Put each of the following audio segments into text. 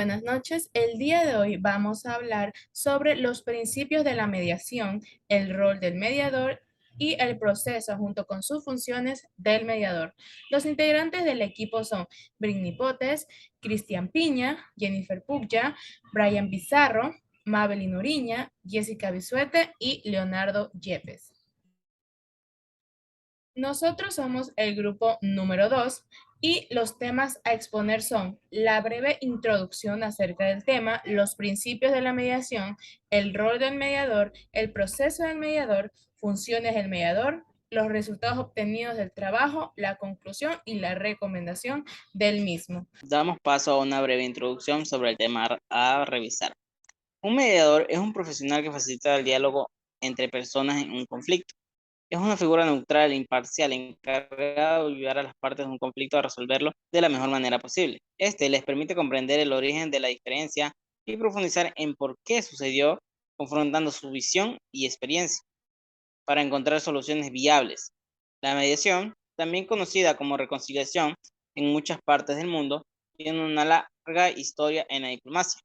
buenas noches. El día de hoy vamos a hablar sobre los principios de la mediación, el rol del mediador y el proceso junto con sus funciones del mediador. Los integrantes del equipo son Britney Potes, Cristian Piña, Jennifer Puglia, Brian Pizarro, Mabelin Uriña, Jessica Bisuete y Leonardo Yepes. Nosotros somos el grupo número 2 y los temas a exponer son la breve introducción acerca del tema, los principios de la mediación, el rol del mediador, el proceso del mediador, funciones del mediador, los resultados obtenidos del trabajo, la conclusión y la recomendación del mismo. Damos paso a una breve introducción sobre el tema a revisar. Un mediador es un profesional que facilita el diálogo entre personas en un conflicto. Es una figura neutral e imparcial encargada de ayudar a las partes de un conflicto a resolverlo de la mejor manera posible. Este les permite comprender el origen de la diferencia y profundizar en por qué sucedió, confrontando su visión y experiencia para encontrar soluciones viables. La mediación, también conocida como reconciliación en muchas partes del mundo, tiene una larga historia en la diplomacia.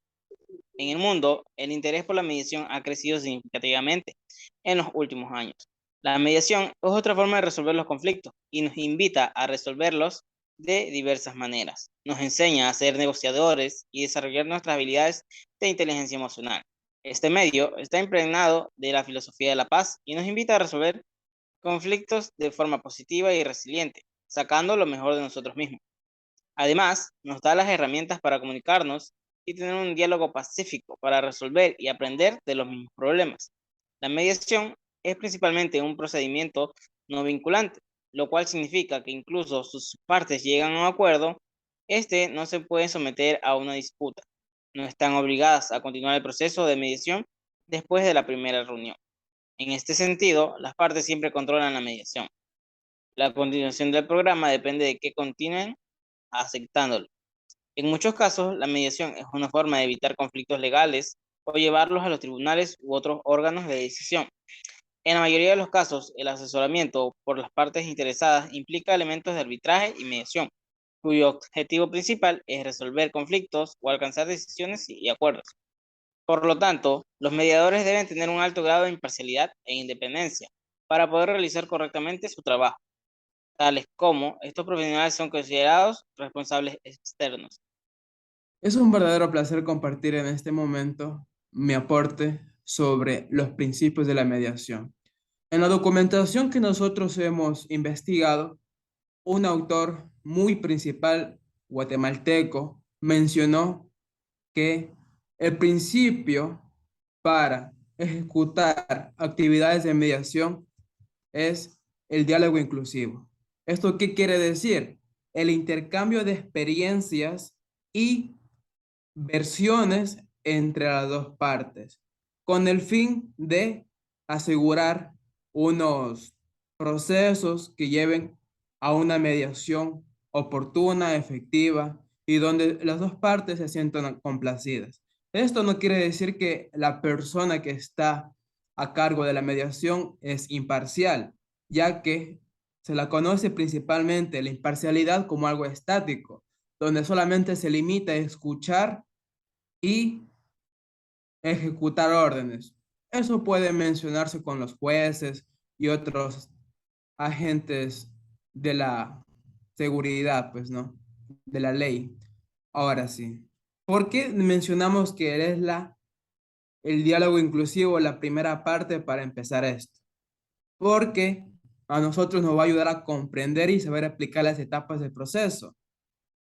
En el mundo, el interés por la mediación ha crecido significativamente en los últimos años. La mediación es otra forma de resolver los conflictos y nos invita a resolverlos de diversas maneras. Nos enseña a ser negociadores y desarrollar nuestras habilidades de inteligencia emocional. Este medio está impregnado de la filosofía de la paz y nos invita a resolver conflictos de forma positiva y resiliente, sacando lo mejor de nosotros mismos. Además, nos da las herramientas para comunicarnos y tener un diálogo pacífico para resolver y aprender de los mismos problemas. La mediación es principalmente un procedimiento no vinculante, lo cual significa que incluso sus partes llegan a un acuerdo, este no se puede someter a una disputa. No están obligadas a continuar el proceso de mediación después de la primera reunión. En este sentido, las partes siempre controlan la mediación. La continuación del programa depende de que continúen aceptándolo. En muchos casos, la mediación es una forma de evitar conflictos legales o llevarlos a los tribunales u otros órganos de decisión. En la mayoría de los casos, el asesoramiento por las partes interesadas implica elementos de arbitraje y mediación, cuyo objetivo principal es resolver conflictos o alcanzar decisiones y acuerdos. Por lo tanto, los mediadores deben tener un alto grado de imparcialidad e independencia para poder realizar correctamente su trabajo, tales como estos profesionales son considerados responsables externos. Es un verdadero placer compartir en este momento mi aporte sobre los principios de la mediación. En la documentación que nosotros hemos investigado, un autor muy principal guatemalteco mencionó que el principio para ejecutar actividades de mediación es el diálogo inclusivo. ¿Esto qué quiere decir? El intercambio de experiencias y versiones entre las dos partes, con el fin de asegurar unos procesos que lleven a una mediación oportuna, efectiva y donde las dos partes se sientan complacidas. Esto no quiere decir que la persona que está a cargo de la mediación es imparcial, ya que se la conoce principalmente la imparcialidad como algo estático, donde solamente se limita a escuchar y ejecutar órdenes. Eso puede mencionarse con los jueces y otros agentes de la seguridad, pues, ¿no? De la ley. Ahora sí. ¿Por qué mencionamos que es el diálogo inclusivo la primera parte para empezar esto? Porque a nosotros nos va a ayudar a comprender y saber aplicar las etapas del proceso.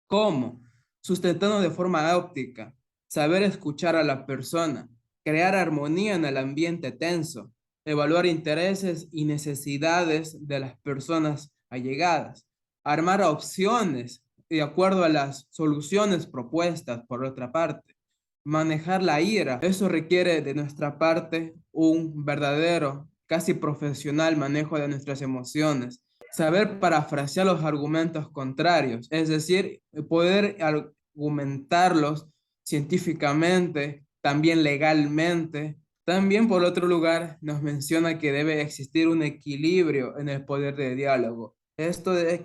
¿Cómo? Sustentando de forma óptica, saber escuchar a la persona, crear armonía en el ambiente tenso, evaluar intereses y necesidades de las personas allegadas, armar opciones de acuerdo a las soluciones propuestas por otra parte, manejar la ira. Eso requiere de nuestra parte un verdadero, casi profesional manejo de nuestras emociones, saber parafrasear los argumentos contrarios, es decir, poder argumentarlos científicamente, también legalmente. También, por otro lugar, nos menciona que debe existir un equilibrio en el poder de diálogo.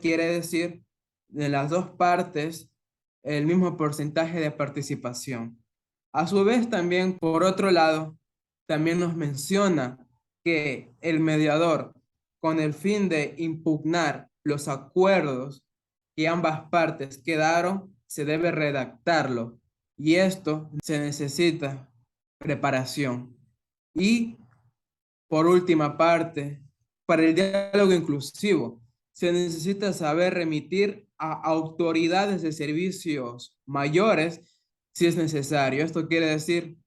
Quiere decir de las dos partes el mismo porcentaje de participación. A su vez, también, por otro lado, también nos menciona que el mediador, con el fin de impugnar los acuerdos que ambas partes quedaron, se debe redactarlo. Y esto se necesita preparación. Y por última parte, para el diálogo inclusivo, se necesita saber remitir a autoridades de servicios mayores si es necesario. Esto quiere decir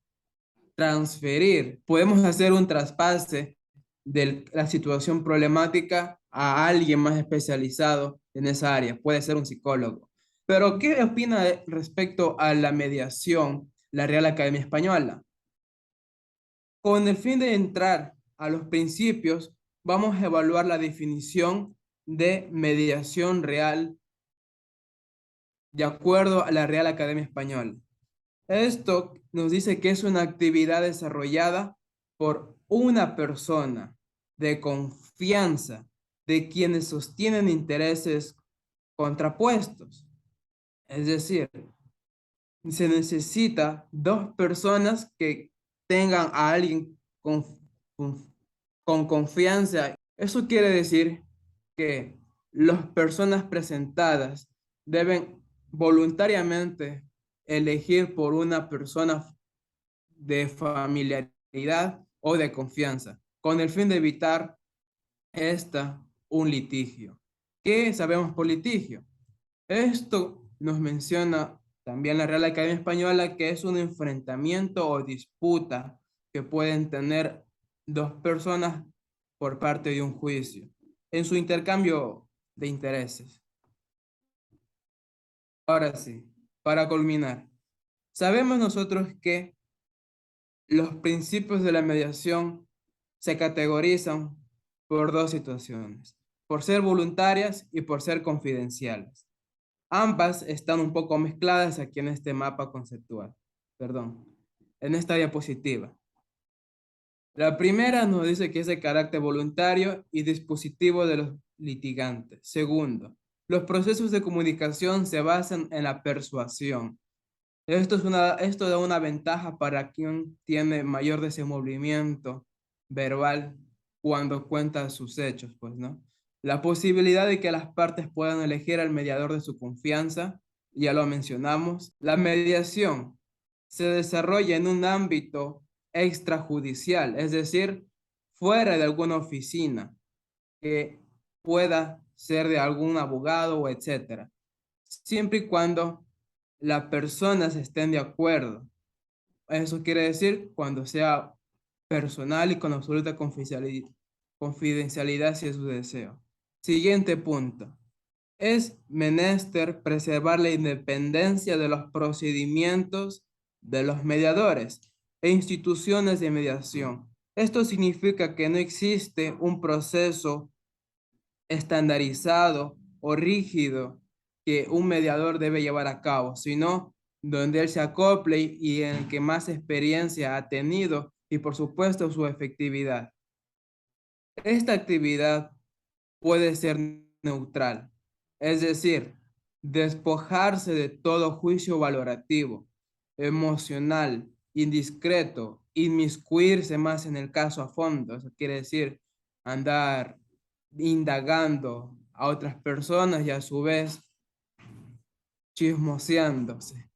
transferir. Podemos hacer un traspase de la situación problemática a alguien más especializado en esa área. Puede ser un psicólogo. Pero, ¿qué opina respecto a la mediación, la Real Academia Española? Con el fin de entrar a los principios, vamos a evaluar la definición de mediación real de acuerdo a la Real Academia Española. Esto nos dice que es una actividad desarrollada por una persona de confianza de quienes sostienen intereses contrapuestos. Es decir, se necesita dos personas que tengan a alguien con, con confianza. Eso quiere decir que las personas presentadas deben voluntariamente elegir por una persona de familiaridad o de confianza, con el fin de evitar un litigio. ¿Qué sabemos por litigio? Esto nos menciona también la Real Academia Española, que es un enfrentamiento o disputa que pueden tener dos personas por parte de un juicio en su intercambio de intereses. Ahora sí, para culminar, sabemos nosotros que los principios de la mediación se categorizan por dos situaciones, por ser voluntarias y por ser confidenciales. Ambas están un poco mezcladas aquí en este mapa conceptual, perdón, en esta diapositiva. La primera nos dice que es de carácter voluntario y dispositivo de los litigantes. Segundo, los procesos de comunicación se basan en la persuasión. Esto da una ventaja para quien tiene mayor desenvolvimiento verbal cuando cuenta sus hechos, pues, ¿no? La posibilidad de que las partes puedan elegir al mediador de su confianza, ya lo mencionamos. La mediación se desarrolla en un ámbito extrajudicial, es decir, fuera de alguna oficina que pueda ser de algún abogado o etcétera, siempre y cuando las personas estén de acuerdo. Eso quiere decir cuando sea personal y con absoluta confidencialidad si es su deseo. Siguiente punto. Es menester preservar la independencia de los procedimientos de los mediadores e instituciones de mediación. Esto significa que no existe un proceso estandarizado o rígido que un mediador debe llevar a cabo, sino donde él se acople y en el que más experiencia ha tenido y por supuesto su efectividad. Esta actividad puede ser neutral, es decir, despojarse de todo juicio valorativo, emocional, indiscreto, inmiscuirse más en el caso a fondo. Eso quiere decir andar indagando a otras personas y a su vez chismoseándose.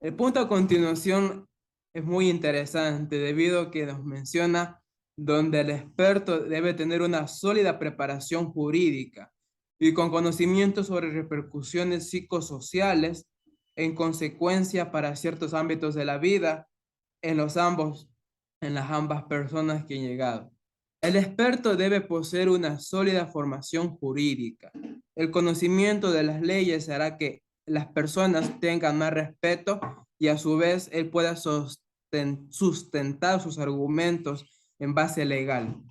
El punto a continuación es muy interesante debido a que nos menciona donde el experto debe tener una sólida preparación jurídica y con conocimiento sobre repercusiones psicosociales en consecuencia para ciertos ámbitos de la vida en las ambas personas que han llegado. El experto debe poseer una sólida formación jurídica. El conocimiento de las leyes hará que las personas tengan más respeto y a su vez él pueda sustentar sus argumentos en base legal.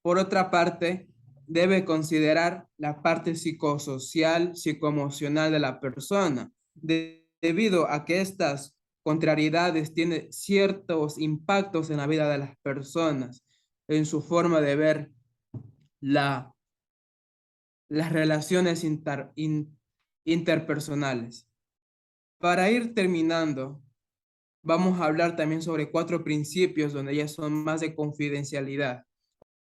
Por otra parte, debe considerar la parte psicosocial, psicoemocional de la persona, debido a que estas contrariedades tienen ciertos impactos en la vida de las personas, en su forma de ver la, las relaciones interpersonales. Para ir terminando, vamos a hablar también sobre 4 principios donde ya son más de confidencialidad.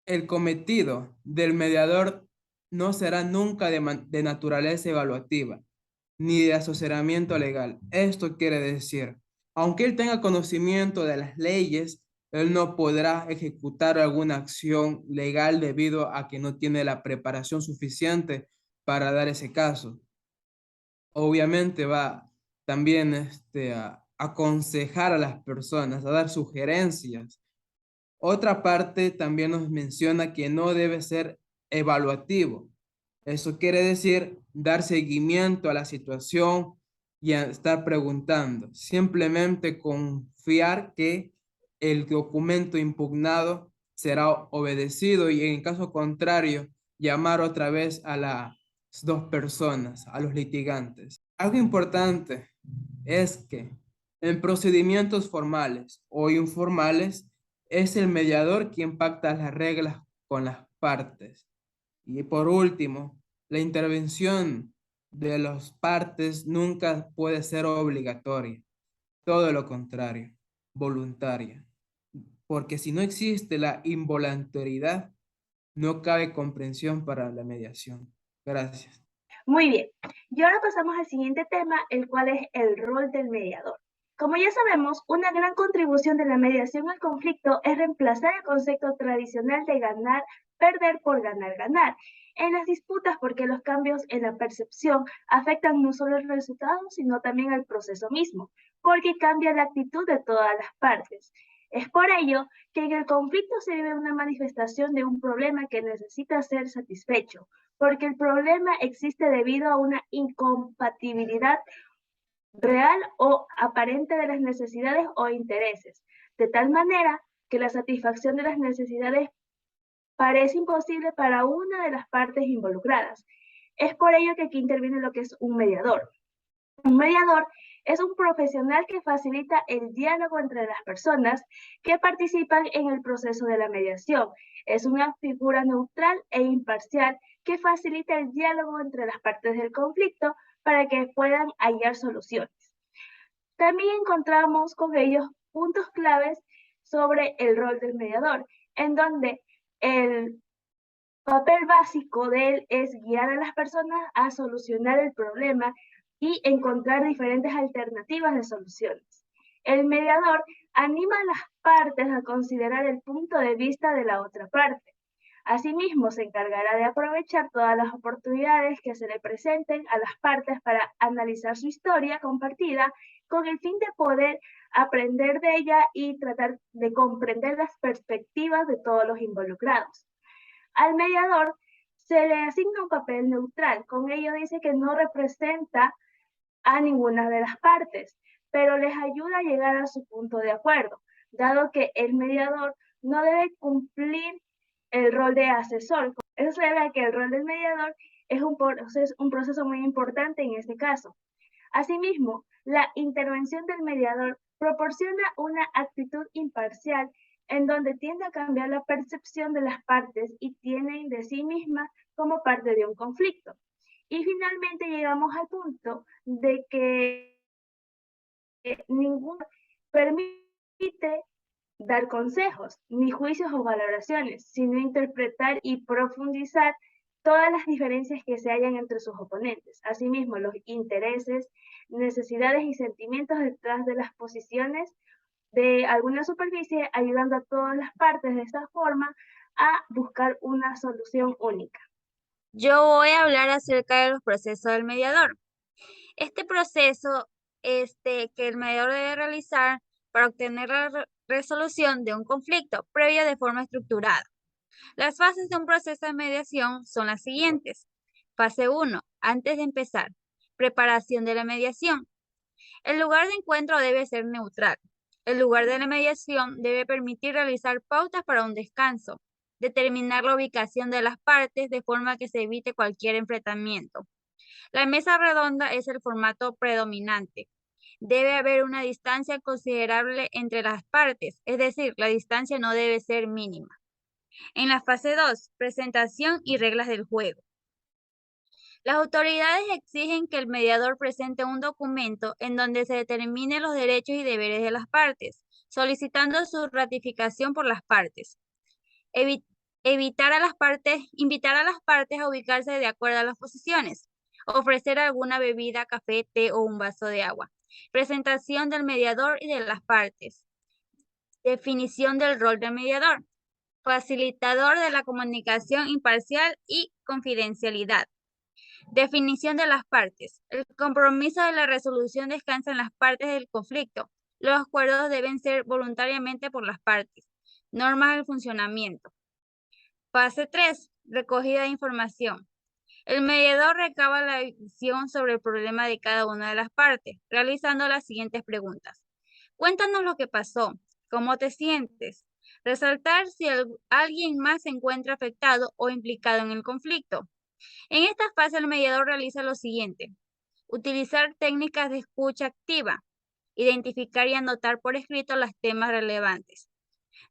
El cometido del mediador no será nunca de naturaleza evaluativa, ni de asesoramiento legal. Esto quiere decir, aunque él tenga conocimiento de las leyes, él no podrá ejecutar alguna acción legal debido a que no tiene la preparación suficiente para dar ese caso. Obviamente va también a aconsejar a las personas, a dar sugerencias. Otra parte también nos menciona que no debe ser evaluativo. Eso quiere decir dar seguimiento a la situación y a estar preguntando. Simplemente confiar que el documento impugnado será obedecido y en caso contrario, llamar otra vez a las 2 personas, a los litigantes. Algo importante es que en procedimientos formales o informales, es el mediador quien pacta las reglas con las partes. Y por último, la intervención de las partes nunca puede ser obligatoria, todo lo contrario, voluntaria. Porque si no existe la involuntariedad, no cabe comprensión para la mediación. Gracias. Muy bien, y ahora pasamos al siguiente tema, el cual es el rol del mediador. Como ya sabemos, una gran contribución de la mediación al conflicto es reemplazar el concepto tradicional de ganar, perder por ganar, ganar en las disputas, porque los cambios en la percepción afectan no solo el resultado, sino también al proceso mismo, porque cambia la actitud de todas las partes. Es por ello que en el conflicto se vive una manifestación de un problema que necesita ser satisfecho, porque el problema existe debido a una incompatibilidad real o aparente de las necesidades o intereses, de tal manera que la satisfacción de las necesidades parece imposible para una de las partes involucradas. Es por ello que aquí interviene lo que es un mediador. Un mediador es un profesional que facilita el diálogo entre las personas que participan en el proceso de la mediación. Es una figura neutral e imparcial que facilita el diálogo entre las partes del conflicto para que puedan hallar soluciones. También encontramos con ellos puntos claves sobre el rol del mediador, en donde el papel básico de él es guiar a las personas a solucionar el problema y encontrar diferentes alternativas de soluciones. El mediador anima a las partes a considerar el punto de vista de la otra parte. Asimismo, se encargará de aprovechar todas las oportunidades que se le presenten a las partes para analizar su historia compartida con el fin de poder aprender de ella y tratar de comprender las perspectivas de todos los involucrados. Al mediador se le asigna un papel neutral. Con ello dice que no representa a ninguna de las partes, pero les ayuda a llegar a su punto de acuerdo, dado que el mediador no debe cumplir el rol de asesor. Eso se debe a que el rol del mediador es un proceso muy importante en este caso. Asimismo, la intervención del mediador proporciona una actitud imparcial en donde tiende a cambiar la percepción de las partes y tienen de sí misma como parte de un conflicto. Y finalmente llegamos al punto de que ninguno permite dar consejos, ni juicios o valoraciones, sino interpretar y profundizar todas las diferencias que se hallan entre sus oponentes. Asimismo, los intereses, necesidades y sentimientos detrás de las posiciones de alguna superficie, ayudando a todas las partes de esta forma a buscar una solución única. Yo voy a hablar acerca de los procesos del mediador. Este proceso que el mediador debe realizar para obtener la resolución de un conflicto previo de forma estructurada. Las fases de un proceso de mediación son las siguientes. Fase 1. Antes de empezar. Preparación de la mediación. El lugar de encuentro debe ser neutral. El lugar de la mediación debe permitir realizar pautas para un descanso. Determinar la ubicación de las partes de forma que se evite cualquier enfrentamiento. La mesa redonda es el formato predominante. Debe haber una distancia considerable entre las partes, es decir, la distancia no debe ser mínima. En la fase 2, presentación y reglas del juego. Las autoridades exigen que el mediador presente un documento en donde se determinen los derechos y deberes de las partes, solicitando su ratificación por las partes. Invitar a las partes a ubicarse de acuerdo a las posiciones. Ofrecer alguna bebida, café, té o un vaso de agua. Presentación del mediador y de las partes. Definición del rol del mediador. Facilitador de la comunicación imparcial y confidencialidad. Definición de las partes. El compromiso de la resolución descansa en las partes del conflicto. Los acuerdos deben ser voluntariamente por las partes. Normas del funcionamiento. Fase 3. Recogida de información. El mediador recaba la visión sobre el problema de cada una de las partes, realizando las siguientes preguntas. Cuéntanos lo que pasó. ¿Cómo te sientes? Resaltar si alguien más se encuentra afectado o implicado en el conflicto. En esta fase, el mediador realiza lo siguiente. Utilizar técnicas de escucha activa. Identificar y anotar por escrito los temas relevantes.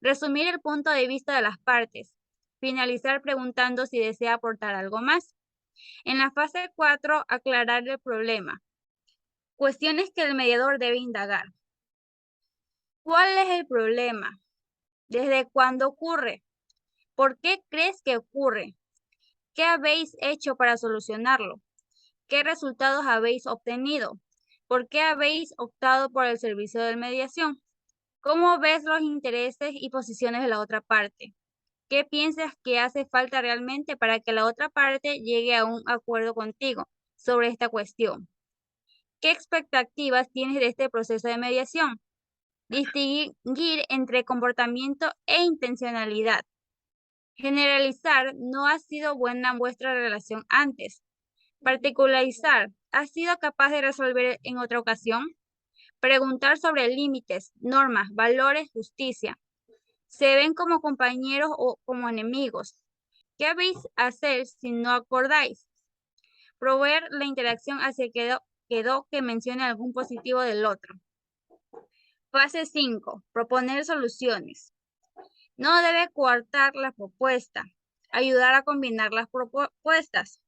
Resumir el punto de vista de las partes. Finalizar preguntando si desea aportar algo más. En la fase 4, aclarar el problema. Cuestiones que el mediador debe indagar. ¿Cuál es el problema? ¿Desde cuándo ocurre? ¿Por qué crees que ocurre? ¿Qué habéis hecho para solucionarlo? ¿Qué resultados habéis obtenido? ¿Por qué habéis optado por el servicio de mediación? ¿Cómo ves los intereses y posiciones de la otra parte? ¿Qué piensas que hace falta realmente para que la otra parte llegue a un acuerdo contigo sobre esta cuestión? ¿Qué expectativas tienes de este proceso de mediación? Distinguir entre comportamiento e intencionalidad. Generalizar, no ha sido buena vuestra relación antes. Particularizar, ¿has sido capaz de resolver en otra ocasión? Preguntar sobre límites, normas, valores, justicia. ¿Se ven como compañeros o como enemigos? ¿Qué habéis hacer si no acordáis? Proveer la interacción hacia quedó que mencione algún positivo del otro. Fase 5. Proponer soluciones. No debe coartar la propuesta. Ayudar a combinar las propuestas.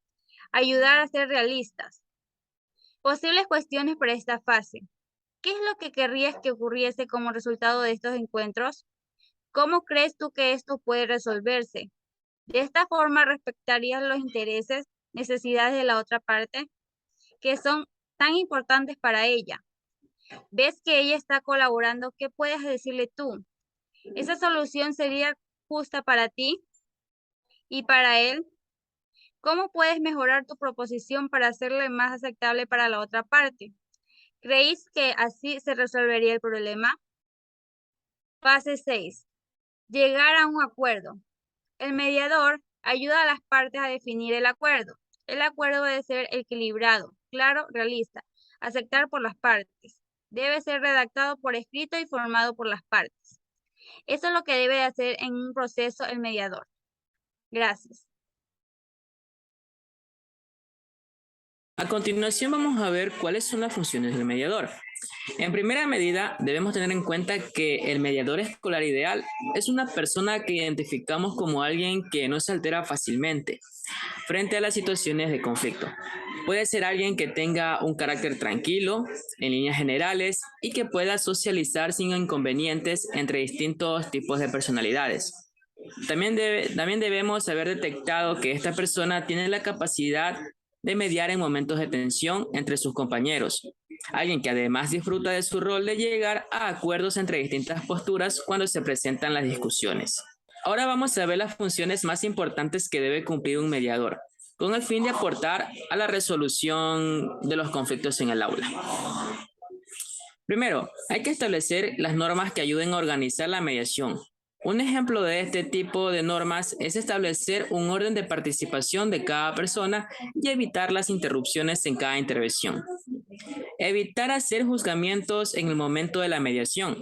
Ayudar a ser realistas. Posibles cuestiones para esta fase. ¿Qué es lo que querrías que ocurriese como resultado de estos encuentros? ¿Cómo crees tú que esto puede resolverse? De esta forma, ¿respetarías los intereses, necesidades de la otra parte, que son tan importantes para ella? ¿Ves que ella está colaborando? ¿Qué puedes decirle tú? ¿Esa solución sería justa para ti y para él? ¿Cómo puedes mejorar tu proposición para hacerle más aceptable para la otra parte? ¿Creéis que así se resolvería el problema? Fase 6. Llegar a un acuerdo. El mediador ayuda a las partes a definir el acuerdo. El acuerdo debe ser equilibrado, claro, realista, aceptar por las partes. Debe ser redactado por escrito y formado por las partes. Eso es lo que debe de hacer en un proceso el mediador. Gracias. A continuación vamos a ver cuáles son las funciones del mediador. En primera medida, debemos tener en cuenta que el mediador escolar ideal es una persona que identificamos como alguien que no se altera fácilmente frente a las situaciones de conflicto. Puede ser alguien que tenga un carácter tranquilo, en líneas generales, y que pueda socializar sin inconvenientes entre distintos tipos de personalidades. También debemos haber detectado que esta persona tiene la capacidad de mediar en momentos de tensión entre sus compañeros. Alguien que además disfruta de su rol de llegar a acuerdos entre distintas posturas cuando se presentan las discusiones. Ahora vamos a ver las funciones más importantes que debe cumplir un mediador, con el fin de aportar a la resolución de los conflictos en el aula. Primero, hay que establecer las normas que ayuden a organizar la mediación. Un ejemplo de este tipo de normas es establecer un orden de participación de cada persona y evitar las interrupciones en cada intervención. Evitar hacer juzgamientos en el momento de la mediación.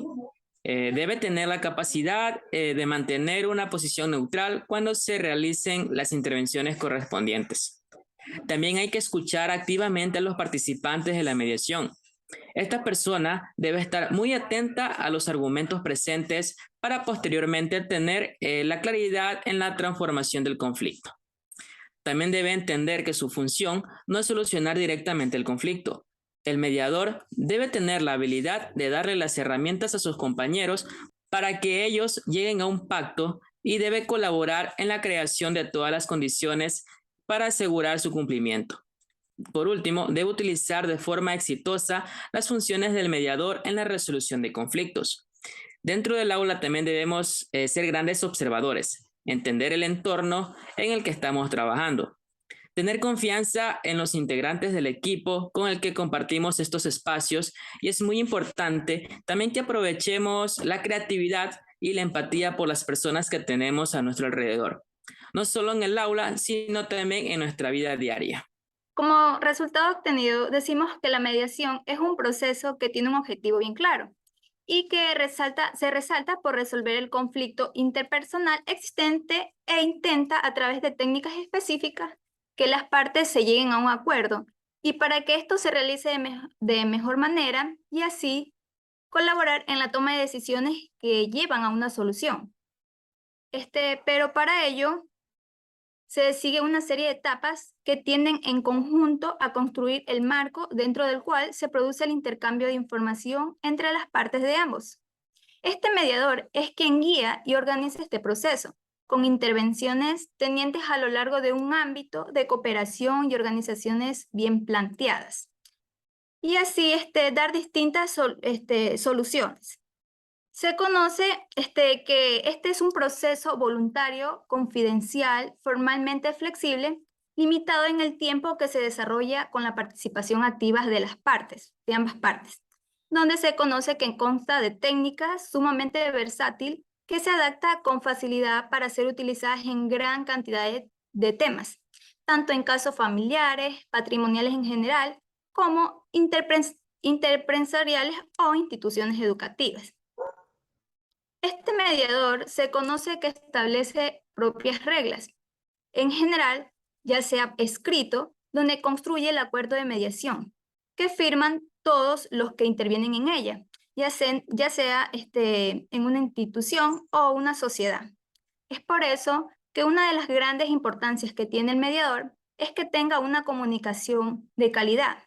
Debe tener la capacidad de mantener una posición neutral cuando se realicen las intervenciones correspondientes. También hay que escuchar activamente a los participantes de la mediación. Esta persona debe estar muy atenta a los argumentos presentes para posteriormente tener la claridad en la transformación del conflicto. también debe entender que su función no es solucionar directamente el conflicto. El mediador debe tener la habilidad de darle las herramientas a sus compañeros para que ellos lleguen a un pacto y debe colaborar en la creación de todas las condiciones para asegurar su cumplimiento. Por último, debe utilizar de forma exitosa las funciones del mediador en la resolución de conflictos. Dentro del aula también debemos ser grandes observadores, entender el entorno en el que estamos trabajando, tener confianza en los integrantes del equipo con el que compartimos estos espacios, y es muy importante también que aprovechemos la creatividad y la empatía por las personas que tenemos a nuestro alrededor, no solo en el aula, sino también en nuestra vida diaria. Como resultado obtenido, decimos que la mediación es un proceso que tiene un objetivo bien claro y que se resalta por resolver el conflicto interpersonal existente e intenta a través de técnicas específicas que las partes se lleguen a un acuerdo y para que esto se realice de mejor manera y así colaborar en la toma de decisiones que llevan a una solución. Pero para ello se sigue una serie de etapas que tienden en conjunto a construir el marco dentro del cual se produce el intercambio de información entre las partes de ambos. Este mediador es quien guía y organiza este proceso, con intervenciones tenientes a lo largo de un ámbito de cooperación y organizaciones bien planteadas. Y así dar distintas soluciones. Se conoce que este es un proceso voluntario, confidencial, formalmente flexible, limitado en el tiempo que se desarrolla con la participación activa de las partes, de ambas partes, donde se conoce que consta de técnicas sumamente versátil que se adapta con facilidad para ser utilizadas en gran cantidad de temas, tanto en casos familiares, patrimoniales en general, como interempresariales o instituciones educativas. Este mediador se conoce que establece propias reglas, en general, ya sea escrito, donde construye el acuerdo de mediación, que firman todos los que intervienen en ella, ya sea en una institución o una sociedad. Es por eso que una de las grandes importancias que tiene el mediador es que tenga una comunicación de calidad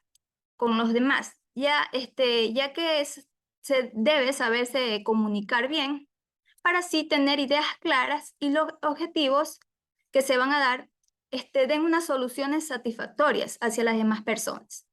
con los demás, ya que se debe saberse comunicar bien para así tener ideas claras y los objetivos que se van a dar den unas soluciones satisfactorias hacia las demás personas.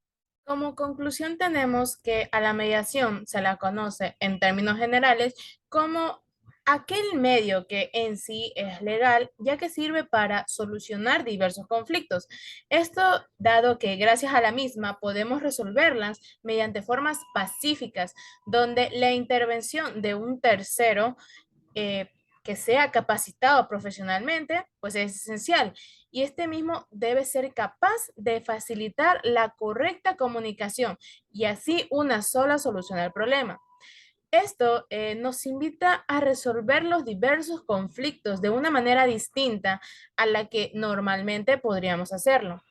Como conclusión tenemos que a la mediación se la conoce en términos generales como aquel medio que en sí es legal, ya que sirve para solucionar diversos conflictos. Esto dado que gracias a la misma podemos resolverlas mediante formas pacíficas, donde la intervención de un tercero que sea capacitado profesionalmente, pues es esencial. Y este mismo debe ser capaz de facilitar la correcta comunicación y así una sola solución al problema. Esto nos invita a resolver los diversos conflictos de una manera distinta a la que normalmente podríamos hacerlo.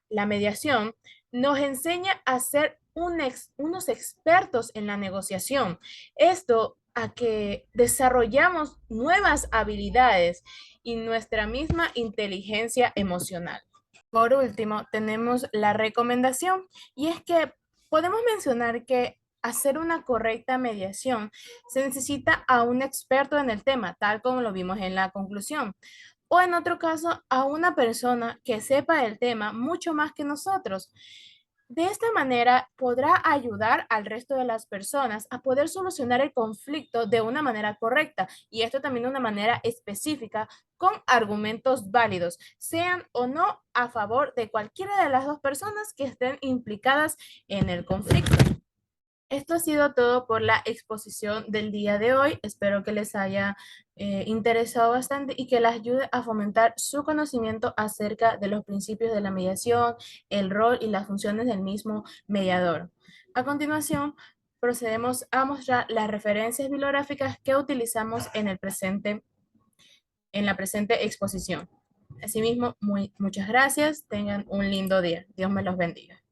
La mediación nos enseña a ser unos expertos en la negociación. Esto a que desarrollamos nuevas habilidades y nuestra misma inteligencia emocional. Por último, tenemos la recomendación y es que podemos mencionar que hacer una correcta mediación se necesita a un experto en el tema, tal como lo vimos en la conclusión, o en otro caso a una persona que sepa el tema mucho más que nosotros. De esta manera podrá ayudar al resto de las personas a poder solucionar el conflicto de una manera correcta y esto también de una manera específica con argumentos válidos, sean o no a favor de cualquiera de las dos personas que estén implicadas en el conflicto. Esto ha sido todo por la exposición del día de hoy. Espero que les haya interesado bastante y que les ayude a fomentar su conocimiento acerca de los principios de la mediación, el rol y las funciones del mismo mediador. A continuación, procedemos a mostrar las referencias bibliográficas que utilizamos en la presente exposición. Asimismo, muchas gracias. Tengan un lindo día. Dios me los bendiga.